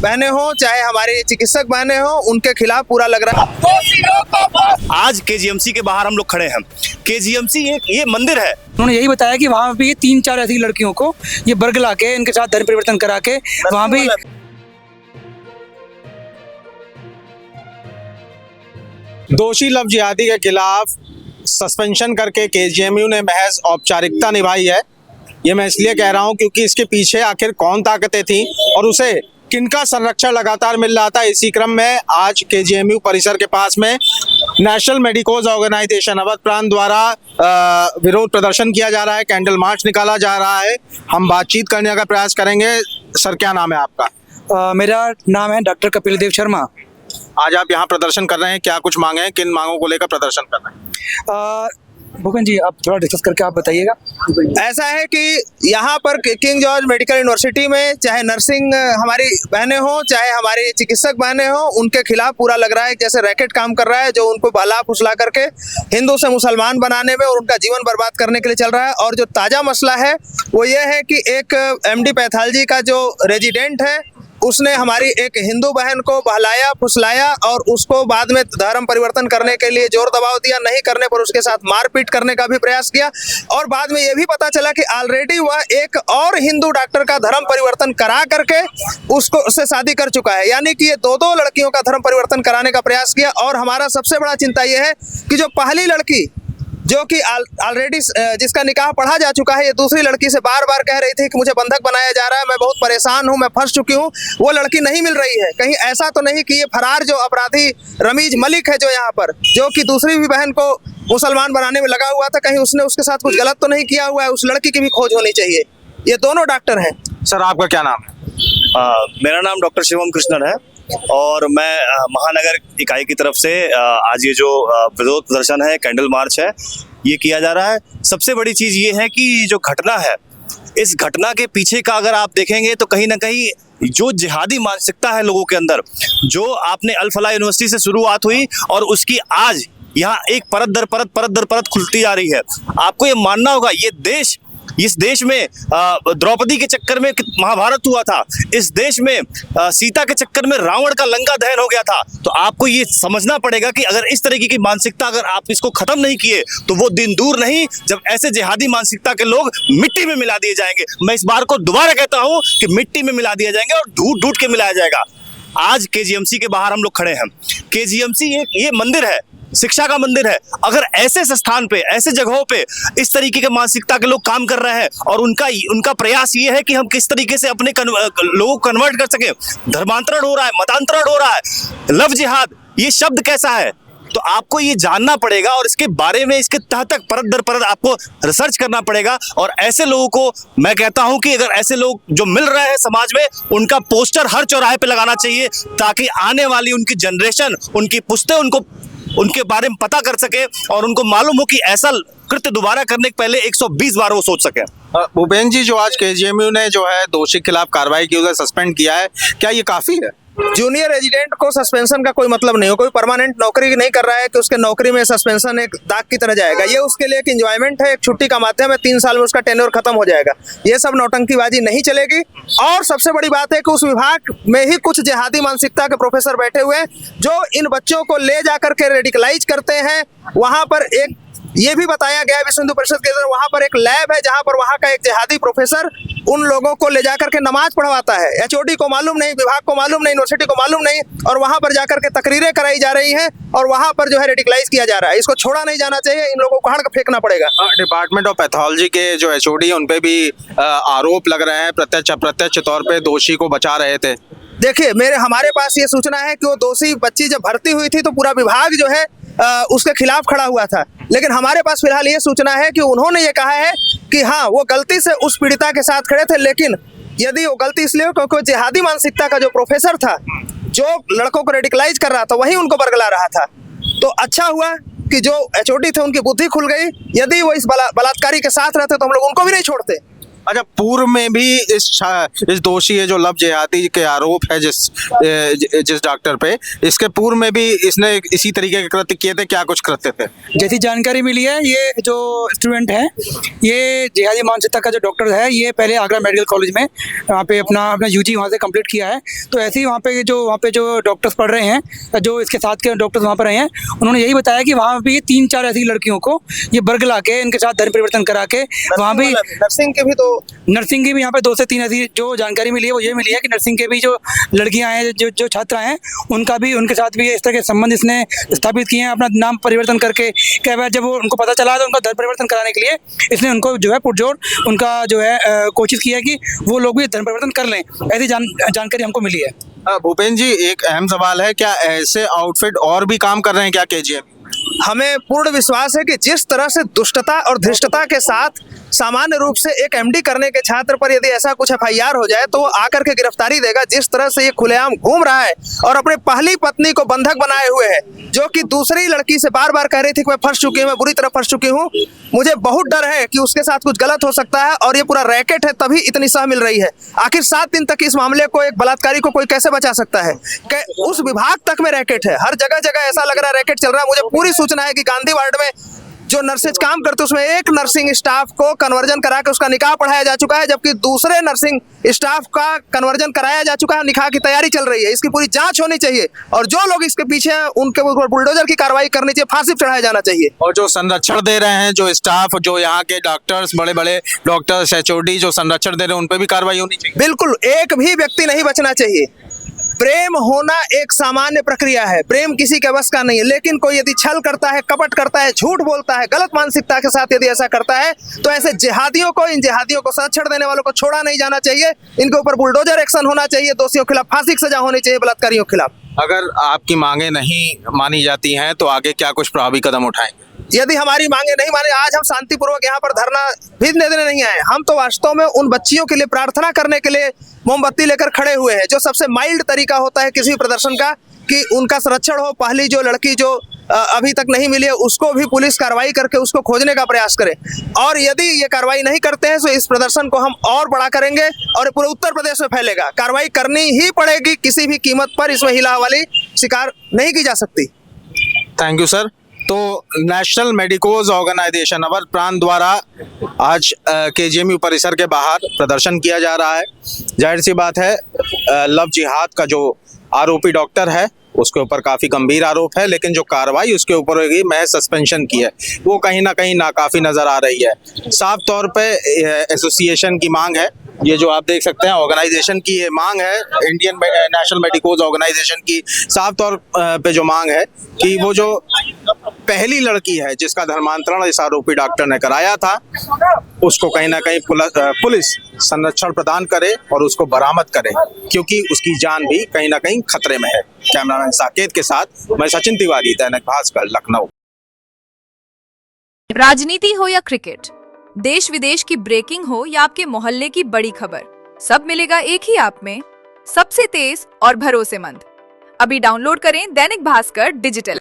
बहनें हो, चाहे हमारी चिकित्सक बहनें हो, उनके खिलाफ पूरा लग रहा है। आज केजीएमसी के बाहर हम लोग खड़े हैं। केजीएमसी एक ये मंदिर है। उन्होंने यही बताया कि वहाँ पे 3-4 ऐसी लड़कियों को ये बरगला के इनके साथ धर्म परिवर्तन करा के वहाँ भी दोषी लव जिहादी के खिलाफ सस्पेंशन करके केजीएमयू ने महज औपचारिकता निभाई है। ये मैं इसलिए कह रहा हूँ क्योंकि इसके पीछे आखिर कौन ताकतें थीं और उसे किनका संरक्षण लगातार मिल रहा था। इसी क्रम में आज केजीएमयू परिसर के पास में नेशनल मेडिकोज ऑर्गेनाइजेशन अवध प्रांत द्वारा विरोध प्रदर्शन किया जा रहा है, कैंडल मार्च निकाला जा रहा है। हम बातचीत करने का प्रयास करेंगे। सर, क्या नाम है आपका? मेरा नाम है डॉक्टर कपिल देव शर्मा। आज आप यहाँ प्रदर्शन कर रहे हैं, क्या कुछ मांगे हैं, किन मांगों को लेकर प्रदर्शन कर रहे हैं? भूपेन जी, आप थोड़ा डिस्कस करके आप बताइएगा। ऐसा है कि यहाँ पर किंग जॉर्ज मेडिकल यूनिवर्सिटी में चाहे नर्सिंग हमारी बहनें हो, चाहे हमारी चिकित्सक बहनें हो, उनके खिलाफ पूरा लग रहा है जैसे रैकेट काम कर रहा है, जो उनको बहला फुसला करके हिंदू से मुसलमान बनाने में और उनका जीवन बर्बाद करने के लिए चल रहा है। और जो ताज़ा मसला है वो ये है कि एक एमडी पैथोलॉजी का जो रेजिडेंट है, उसने हमारी एक हिंदू बहन को बहलाया फुसलाया और उसको बाद में धर्म परिवर्तन करने के लिए जोर दबाव दिया। नहीं करने पर उसके साथ मारपीट करने का भी प्रयास किया और बाद में ये भी पता चला कि ऑलरेडी वह एक और हिंदू डॉक्टर का धर्म परिवर्तन करा करके उससे शादी कर चुका है। यानी कि ये दो लड़कियों का धर्म परिवर्तन कराने का प्रयास किया। और हमारा सबसे बड़ा चिंता ये है कि जो पहली लड़की जो कि ऑलरेडी जिसका निकाह पढ़ा जा चुका है, ये दूसरी लड़की से बार बार कह रही थी कि मुझे बंधक बनाया जा रहा है, मैं बहुत परेशान हूं, मैं फंस चुकी हूं। वो लड़की नहीं मिल रही है। कहीं ऐसा तो नहीं कि ये फरार जो अपराधी रमीज मलिक है जो यहाँ पर, जो कि दूसरी भी बहन को मुसलमान बनाने में लगा हुआ था, कहीं उसने उसके साथ कुछ गलत तो नहीं किया हुआ है? उस लड़की की भी खोज होनी चाहिए। ये दोनों डॉक्टर हैं। सर, आपका क्या नाम है? मेरा नाम डॉक्टर शिवम कृष्णन है और मैं महानगर इकाई की तरफ से आज ये जो विरोध प्रदर्शन है, कैंडल मार्च है, ये किया जा रहा है। सबसे बड़ी चीज ये है कि जो घटना है, इस घटना के पीछे का अगर आप देखेंगे तो कहीं ना कहीं जो जिहादी मानसिकता है लोगों के अंदर, जो आपने अल फलाह यूनिवर्सिटी से शुरुआत हुई और उसकी आज यहाँ एक परत दर परत खुलती जा रही है। आपको ये मानना होगा, इस देश में द्रौपदी के चक्कर में महाभारत हुआ था। इस देश में सीता के चक्कर में रावण का लंका दहन हो गया था। तो आपको ये समझना पड़ेगा कि अगर इस तरीके की मानसिकता अगर आप इसको खत्म नहीं किए तो वो दिन दूर नहीं जब ऐसे जिहादी मानसिकता के लोग मिट्टी में मिला दिए जाएंगे। मैं इस बार को दोबारा कहता हूं कि मिट्टी में मिला दिया जाएंगे और ढूंढ के मिलाया जाएगा। आज केजीएमसी के बाहर हम लोग खड़े हैं। केजीएमसी एक ये मंदिर है, शिक्षा का मंदिर है। अगर ऐसे स्थान पे, ऐसे जगहों पे इस तरीके के मानसिकता के लोग काम कर रहे हैं और उनका प्रयास ये है कि हम किस तरीके से अपने लोगों को कन्वर्ट कर सके, धर्मांतरण हो रहा है, मतांतरण हो रहा है। लव जिहाद ये शब्द कैसा है, तो आपको ये जानना पड़ेगा और इसके बारे में इसके तह तक परत दर परत आपको रिसर्च करना पड़ेगा। और ऐसे लोगों को मैं कहता हूं कि अगर ऐसे लोग जो मिल रहे हैं समाज में, उनका पोस्टर हर चौराहे पे लगाना चाहिए ताकि आने वाली उनकी जनरेशन, उनकी पुश्तें उनके बारे में पता कर सके और उनको मालूम हो कि ऐसा कृत्य दोबारा करने के पहले 120 बार वो सोच सके। भूपेन जी, जो आज केजीएमयू ने जो है दोषी के खिलाफ कार्रवाई की, उसे सस्पेंड किया है, क्या ये काफी है? जूनियर रेजिडेंट को सस्पेंशन का कोई मतलब नहीं हो। कोई परमानेंट नौकरी नहीं कर रहा है कि उसके नौकरी में सस्पेंशन एक दाग की तरह जाएगा। ये उसके लिए एक एंजॉयमेंट है, एक छुट्टी का माध्यम है। 3 साल में उसका टेन्योर खत्म हो जाएगा। ये सब नौटंकीबाजी नहीं चलेगी। और सबसे बड़ी बात है कि उस विभाग में ही कुछ जिहादी मानसिकता के प्रोफेसर बैठे हुए हैं जो इन बच्चों को ले जाकर के रेडिकलाइज करते हैं। वहां पर एक ये भी बताया गया है विश्व हिंदू परिषद के अंदर, वहां पर एक लैब है जहां पर वहां का एक जिहादी प्रोफेसर उन लोगों को ले जाकर के नमाज पढ़वाता है। एचओडी को मालूम नहीं, विभाग को मालूम नहीं, यूनिवर्सिटी को मालूम नहीं, और वहां पर जाकर के तकरीरें कराई जा रही हैं और वहां पर जो है रेडिकलाइज किया जा रहा है। इसको छोड़ा नहीं जाना चाहिए, इन लोगों को हड़ फेंकना पड़ेगा। डिपार्टमेंट ऑफ पैथोलॉजी के जो एचओडी है, उन पे भी आरोप लग रहे हैं, प्रत्यक्ष तौर पे दोषी को बचा रहे थे। देखिए, हमारे पास ये सूचना है कि वो दोषी बच्ची जब भर्ती हुई थी तो पूरा विभाग जो है उसके खिलाफ खड़ा हुआ था। लेकिन हमारे पास फिलहाल ये सूचना है कि उन्होंने ये कहा है कि हाँ, वो गलती से उस पीड़िता के साथ खड़े थे, लेकिन यदि वो गलती इसलिए क्योंकि जिहादी मानसिकता का जो प्रोफेसर था, जो लड़कों को रेडिकलाइज कर रहा था, वही उनको बरगला रहा था। तो अच्छा हुआ कि जो एचओडी थे उनकी बुद्धि खुल गई। यदि वो इस बलात्कारी के साथ रहते तो हम लोग उनको भी नहीं छोड़ते। अच्छा, पूर्व में भी इस दोषी है जो लव जिहादी के आरोप है जिस डॉक्टर पे, इसके पूर्व में भी इसने इसी तरीके के कृत्य किए थे, क्या कुछ कृत्य थे? जैसी जानकारी मिली है, ये जो स्टूडेंट है, ये जिहादी मानसिकता का जो डॉक्टर है, ये पहले आगरा मेडिकल कॉलेज में वहाँ पे अपना यूजी वहाँ से कंप्लीट किया है। तो ऐसे ही वहाँ पे जो डॉक्टर्स पढ़ रहे हैं, जो इसके साथ के डॉक्टर्स वहाँ पर रहे हैं, उन्होंने यही बताया कि वहाँ पे 3-4 ऐसी लड़कियों को ये बरगला के इनके साथ धर्म परिवर्तन करा के वहाँ भी नर्सिंग की भी यहाँ पे 2 से 3 ऐसी जो जानकारी मिली है वो ये मिली है कि नर्सिंग के भी जो लड़कियां हैं, जो छात्रा हैं, उनके साथ भी इस तरह के संबंध इसने स्थापित किए हैं अपना नाम परिवर्तन करके। कई बार जब वो उनको पता चला तो उनका धर्म परिवर्तन कराने के लिए इसने उनको जो है पुरजोर उनका जो है कोशिश किया है कि वो लोग भी धर्म परिवर्तन कर लें। ऐसी जानकारी हमको मिली है। भूपेन जी, एक अहम सवाल है, क्या ऐसे आउटफिट और भी काम कर रहे हैं क्या केजीएम? हमें पूर्ण विश्वास है कि जिस तरह से दुष्टता और धृष्टता के साथ सामान्य रूप से एक एमडी करने के छात्र पर यदि ऐसा कुछ एफआईआर हो जाए तो वो आकर के गिरफ्तारी देगा। जिस तरह से ये खुलेआम घूम रहा है और अपने पहली पत्नी को बंधक बनाए हुए है, जो कि दूसरी लड़की से बार बार कह रही थी कि मैं फंस चुकी हूँ, मैं बुरी तरह फंस चुकी हूँ, मुझे बहुत डर है कि उसके साथ कुछ गलत हो सकता है और ये पूरा रैकेट है, तभी इतनी सह मिल रही है। आखिर 7 दिन तक इस मामले को, एक बलात्कारी को कोई कैसे बचा सकता है? उस विभाग तक में रैकेट है, हर जगह जगह ऐसा लग रहा है रैकेट चल रहा है। मुझे पूरी सूचना है कि गांधी वार्ड में जो नर्सेज काम करते उसमें एक नर्सिंग स्टाफ को कन्वर्जन करा के उसका निकाह पढ़ाया जा चुका है, जबकि दूसरे नर्सिंग स्टाफ का कन्वर्जन कराया जा चुका है, निकाह की तैयारी चल रही है। इसकी पूरी जांच होनी चाहिए और जो लोग इसके पीछे हैं उनके ऊपर बुलडोजर की कार्रवाई करनी चाहिए, फांसी पर चढ़ाया जाना चाहिए। और जो संरक्षण दे रहे हैं, जो स्टाफ, जो यहाँ के डॉक्टर्स, बड़े बड़े डॉक्टर्स, HOD जो संरक्षण दे रहे हैं, उन पर भी कार्रवाई होनी चाहिए। बिल्कुल, एक भी व्यक्ति नहीं बचना चाहिए। प्रेम होना एक सामान्य प्रक्रिया है, प्रेम किसी के बस का नहीं है, लेकिन कोई यदि छल करता है, कपट करता है, झूठ बोलता है, गलत मानसिकता के साथ यदि ऐसा करता है तो ऐसे जिहादियों को, इन जिहादियों को संरक्षण देने वालों को छोड़ा नहीं जाना चाहिए। इनके ऊपर बुलडोजर एक्शन होना चाहिए, दोषियों के खिलाफ फांसी की सजा होनी चाहिए, बलात्कारियों के खिलाफ। अगर आपकी मांगे नहीं मानी जाती हैं तो आगे क्या कुछ प्रभावी कदम उठाएंगे? यदि हमारी मांगे नहीं माने, आज हम शांतिपूर्वक यहाँ पर धरना भी देने नहीं आए, हम तो वास्तव में उन बच्चियों के लिए प्रार्थना करने के लिए मोमबत्ती लेकर खड़े हुए हैं। जो सबसे माइल्ड तरीका होता है किसी प्रदर्शन का, कि उनका संरक्षण हो। पहली जो लड़की जो अभी तक नहीं मिली है उसको भी पुलिस कार्रवाई करके उसको खोजने का प्रयास करे, और यदि ये कार्रवाई नहीं करते हैं तो इस प्रदर्शन को हम और बड़ा करेंगे और पूरे उत्तर प्रदेश में फैलेगा। कार्रवाई करनी ही पड़ेगी, किसी भी कीमत पर इसमें हिला वाली शिकार नहीं की जा सकती। Thank you sir. तो नेशनल मेडिकोज ऑर्गेनाइजेशन अवर प्रांत द्वारा आज केजीएमयू परिसर के बाहर प्रदर्शन किया जा रहा है। जाहिर सी बात है, लव जिहाद का जो आरोपी डॉक्टर है उसके ऊपर काफ़ी गंभीर आरोप है, लेकिन जो कार्रवाई उसके ऊपर होगी, महज सस्पेंशन की है, वो कहीं ना कहीं नाकाफ़ी नज़र आ रही है। साफ तौर पे एसोसिएशन की मांग है, ये जो आप देख सकते हैं ऑर्गेनाइजेशन की ये मांग है, इंडियन नेशनल मेडिकोज ऑर्गेनाइजेशन की साफ तौर पे जो मांग है कि वो जो पहली लड़की है जिसका धर्मांतरण इस आरोपी डॉक्टर ने कराया था, उसको कहीं ना कहीं पुलिस संरक्षण प्रदान करे और उसको बरामद करे, क्योंकि उसकी जान भी कहीं ना कहीं खतरे में है। कैमरामैन साकेत के साथ मैं सचिन तिवारी, दैनिक भास्कर, लखनऊ। राजनीति हो या क्रिकेट, देश विदेश की ब्रेकिंग हो या आपके मोहल्ले की बड़ी खबर, सब मिलेगा एक ही ऐप में, सबसे तेज और भरोसेमंद। अभी डाउनलोड करें दैनिक भास्कर डिजिटल।